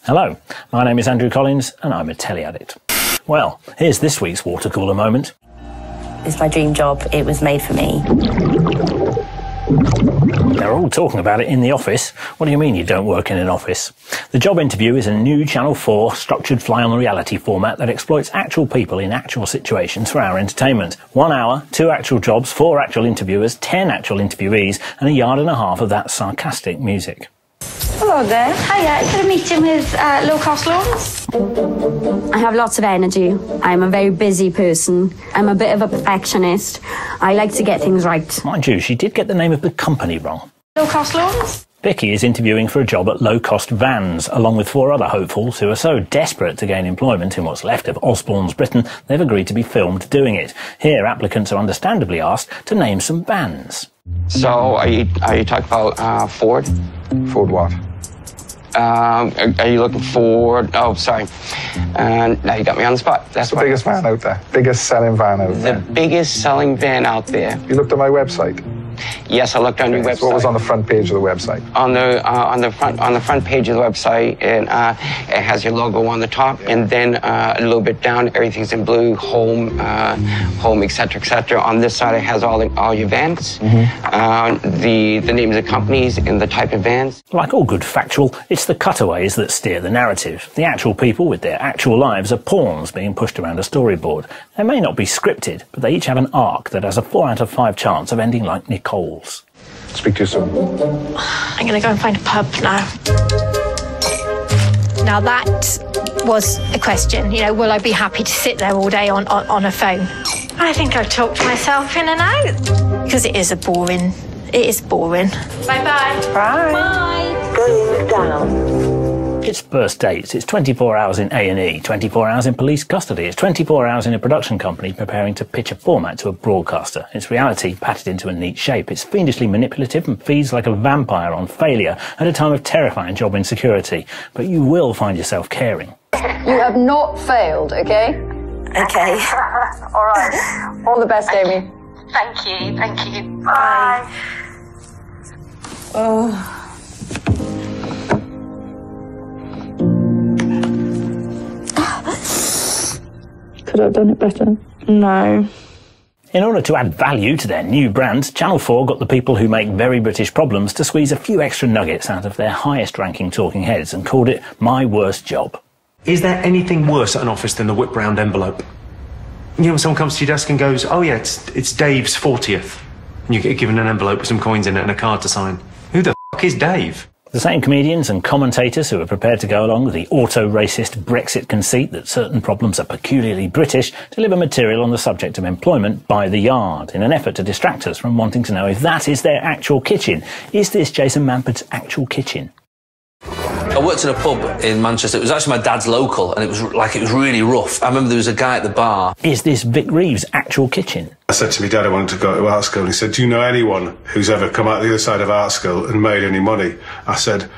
Hello, my name is Andrew Collins and I'm a Telly Addict. Well, here's this week's water cooler moment. It's my dream job. It was made for me. They're all talking about it in the office. What do you mean you don't work in an office? The job interview is a new Channel 4 structured fly-on-reality format that exploits actual people in actual situations for our entertainment. 1 hour, 2 actual jobs, 4 actual interviewers, 10 actual interviewees, and 1.5 yards of that sarcastic music. Hello there. Hiya, got a meeting with Low Cost Lawns. I have lots of energy. I'm a very busy person. I'm a bit of a perfectionist. I like to get things right. Mind you, she did get the name of the company wrong. Low Cost Lawns? VICKI is interviewing for a job at Low Cost Vans, along with 4 other hopefuls who are so desperate to gain employment in what's left of Osborne's Britain, they've agreed to be filmed doing it. Here, applicants are understandably asked to name some bands. So, are you talking about Ford? Ford what? Are you looking for... Oh, sorry. Now you got me on the spot. That's the biggest van out there. Biggest selling van out there. The biggest selling van out there. You looked at my website? Yes, I looked on your website. So what was on the front page of the website? On the front page of the website, and it has your logo on the top, and then a little bit down, everything's in blue, home, etc., etc. On this side, it has all your vans, the names of companies and the type of vans. Like all good factual, it's the cutaways that steer the narrative. The actual people with their actual lives are pawns being pushed around a storyboard. They may not be scripted, but they each have an arc that has a 4 out of 5 chance of ending like Nicole's. Speak to you soon. I'm going to go and find a pub now. Now that was a question, you know, will I be happy to sit there all day on a phone? I think I've talked myself in and out. Because it is boring. Bye-bye. Bye. Bye. Going down. It's first dates, it's 24 hours in A&E, 24 hours in police custody, it's 24 hours in a production company preparing to pitch a format to a broadcaster. It's reality patted into a neat shape. It's fiendishly manipulative and feeds like a vampire on failure at a time of terrifying job insecurity. But you will find yourself caring. You have not failed, okay? Okay. All right. All the best, Amy. Thank you. Bye. Oh. Could I have done it better? No. In order to add value to their new brand, Channel 4 got the people who make Very British Problems to squeeze a few extra nuggets out of their highest-ranking talking heads and called it My Worst Job. Is there anything worse at an office than the whip-round envelope? You know, when someone comes to your desk and goes, oh yeah, it's Dave's 40th, and you get given an envelope with some coins in it and a card to sign. Who the f*** is Dave? The same comedians and commentators who are prepared to go along with the auto-racist Brexit conceit that certain problems are peculiarly British deliver material on the subject of employment by the yard in an effort to distract us from wanting to know if that is their actual kitchen. Is this Jason Manford's actual kitchen? I worked in a pub in Manchester. It was actually my dad's local, and it was really rough. I remember there was a guy at the bar. Is this Vic Reeve's actual kitchen? I said to my dad I wanted to go to art school, and he said, do you know anyone who's ever come out the other side of art school and made any money? I said,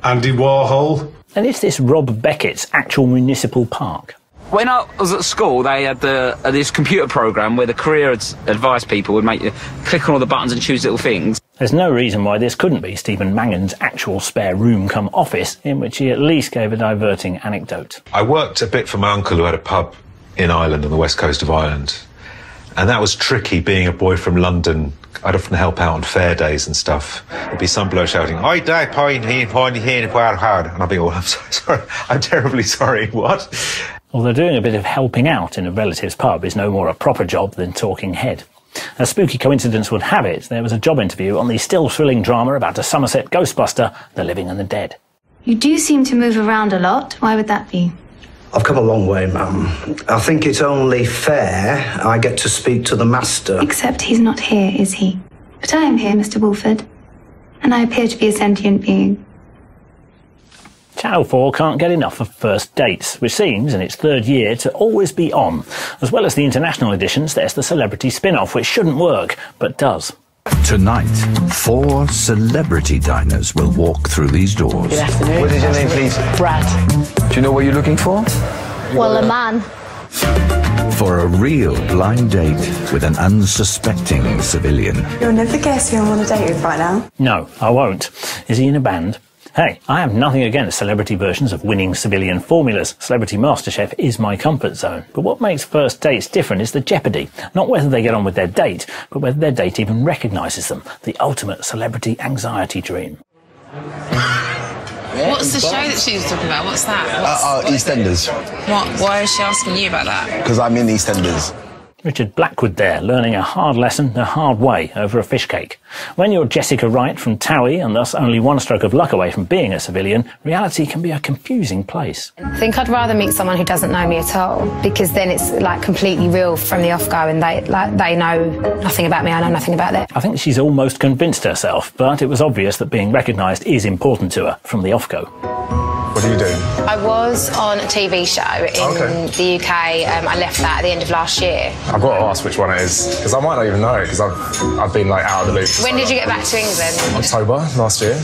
Andy Warhol. And is this Rob Beckett's actual municipal park? When I was at school, they had this computer program where the career advice people would make you click on all the buttons and choose little things. There's no reason why this couldn't be Stephen Mangan's actual spare room come office, in which he at least gave a diverting anecdote. I worked a bit for my uncle who had a pub in Ireland, on the west coast of Ireland. And that was tricky, being a boy from London. I'd often help out on fair days and stuff. There'd be some bloke shouting, "Oi, Dad, point here, hard." And I'd be, "Oh, I'm sorry. I'm terribly sorry." What? Although doing a bit of helping out in a relative's pub is no more a proper job than talking head. As spooky coincidence would have it, there was a job interview on the still thrilling drama about a Somerset ghostbuster, The Living and the Dead. You do seem to move around a lot. Why would that be? I've come a long way, ma'am. I think it's only fair I get to speak to the master. Except he's not here, is he? But I am here, Mr. Wolford. And I appear to be a sentient being. Channel 4 can't get enough of first dates, which seems, in its 3rd year, to always be on. As well as the international editions, there's the celebrity spin-off, which shouldn't work, but does. Tonight, 4 celebrity diners will walk through these doors. Good afternoon. What is your name, please? Brad. Do you know what you're looking for? Well, a man. For a real blind date with an unsuspecting civilian. You'll never guess who I'm on a date with right now. No, I won't. Is he in a band? Hey, I have nothing against celebrity versions of winning civilian formulas. Celebrity MasterChef is my comfort zone. But what makes first dates different is the jeopardy. Not whether they get on with their date, but whether their date even recognises them. The ultimate celebrity anxiety dream. What's the show that she was talking about? What's that? EastEnders. What? Why is she asking you about that? Because I'm in EastEnders. Richard Blackwood there, learning a hard lesson the hard way over a fish cake. When you're Jessica Wright from Towie and thus only one stroke of luck away from being a civilian, reality can be a confusing place. I think I'd rather meet someone who doesn't know me at all, because then it's like completely real from the off-go, and they know nothing about me, I know nothing about them. I think she's almost convinced herself, but it was obvious that being recognised is important to her from the off-go. What are you doing? I was on a TV show in the UK. I left that at the end of last year. I've got to ask which one it is, because I might not even know, because I've been like out of the loop. When did you get back to England? October last year.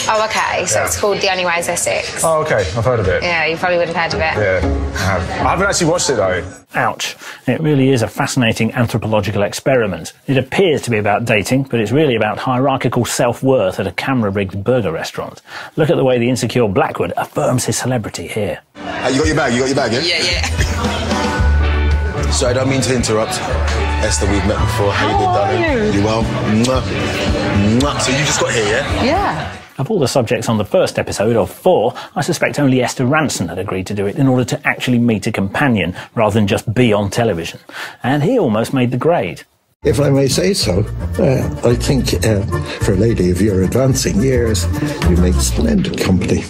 Oh, okay. So it's called The Only Way is Essex. Oh, okay. I've heard of it. Yeah, you probably wouldn't have heard of it. Yeah, I have. I haven't actually watched it though. Ouch. It really is a fascinating anthropological experiment. It appears to be about dating, but it's really about hierarchical self-worth at a camera-rigged burger restaurant. Look at the way the insecure Blackwood affirms his celebrity here. You got your bag? You got your bag, yeah? Yeah. So I don't mean to interrupt. Esther, we've met before. How you doing, darling? You well? Mwah. Mwah. So you just got here, yeah? Yeah. Of all the subjects on the first episode of 4, I suspect only Esther Ranson had agreed to do it in order to actually meet a companion rather than just be on television. And he almost made the grade. If I may say so, I think for a lady of your advancing years, you make splendid company.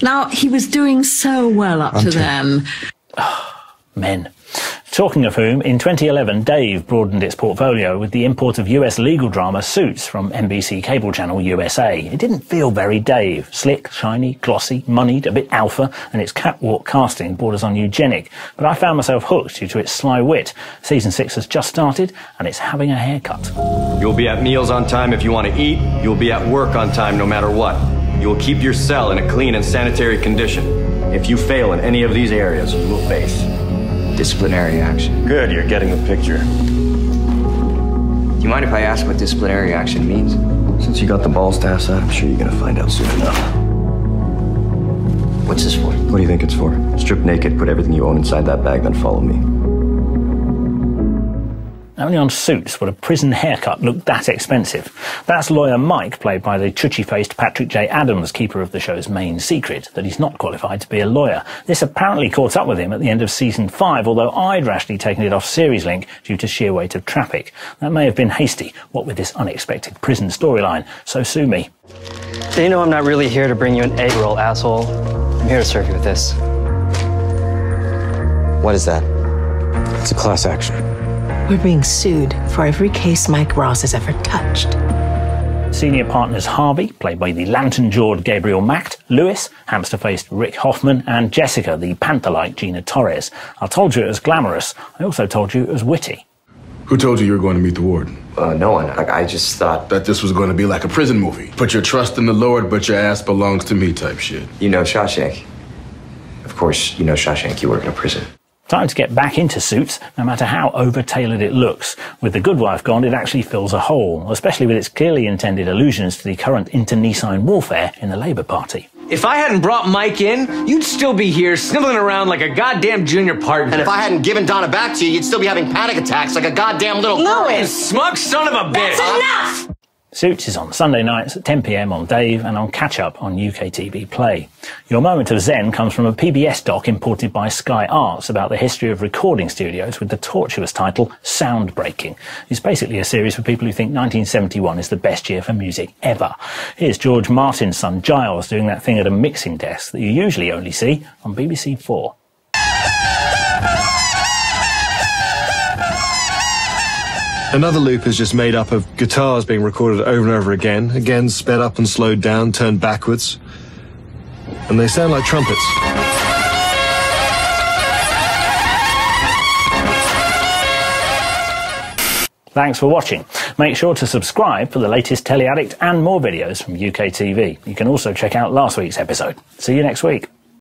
Now, he was doing so well up to then. Men. Talking of whom, in 2011, Dave broadened its portfolio with the import of US legal drama Suits from NBC cable channel USA. It didn't feel very Dave. Slick, shiny, glossy, moneyed, a bit alpha, and its catwalk casting borders on eugenic. But I found myself hooked due to its sly wit. Season 6 has just started, and it's having a haircut. You'll be at meals on time if you want to eat. You'll be at work on time no matter what. You'll keep your cell in a clean and sanitary condition. If you fail in any of these areas, you will face disciplinary action. Good, you're getting the picture. Do you mind if I ask what disciplinary action means? Since you got the balls to ask that, I'm sure you're gonna find out soon enough. What's this for? What do you think it's for? Strip naked, put everything you own inside that bag, then follow me. Only on Suits would a prison haircut look that expensive. That's lawyer Mike, played by the twitchy-faced Patrick J. Adams, keeper of the show's main secret, that he's not qualified to be a lawyer. This apparently caught up with him at the end of season 5, although I'd rashly taken it off series link due to sheer weight of traffic. That may have been hasty, what with this unexpected prison storyline, so sue me. So you know I'm not really here to bring you an egg roll, asshole. I'm here to serve you with this. What is that? It's a class action. We're being sued for every case Mike Ross has ever touched. Senior partners Harvey, played by the lantern-jawed Gabriel Macht, Lewis, hamster-faced Rick Hoffman, and Jessica, the panther-like Gina Torres. I told you it was glamorous. I also told you it was witty. Who told you you were going to meet the warden? No one. I just thought that this was going to be like a prison movie. Put your trust in the Lord, but your ass belongs to me type shit. You know Shawshank. Of course, you know Shawshank. You work in a prison. Time to get back into Suits, no matter how over-tailored it looks. With The Good Wife gone, it actually fills a hole, especially with its clearly intended allusions to the current internecine warfare in the Labour Party. If I hadn't brought Mike in, you'd still be here sniveling around like a goddamn junior partner. And if I hadn't given Donna back to you, you'd still be having panic attacks like a goddamn little girl. You smug son of a bitch. That's enough! Suits is on Sunday nights at 10 p.m. on Dave and on Catch Up on UK TV Play. Your Moment of Zen comes from a PBS doc imported by Sky Arts about the history of recording studios with the tortuous title Soundbreaking. It's basically a series for people who think 1971 is the best year for music ever. Here's George Martin's son Giles doing that thing at a mixing desk that you usually only see on BBC 4. Another loop is just made up of guitars being recorded over and over again sped up and slowed down, turned backwards. And they sound like trumpets. Thanks for watching. Make sure to subscribe for the latest Telly Addict and more videos from UK TV. You can also check out last week's episode. See you next week.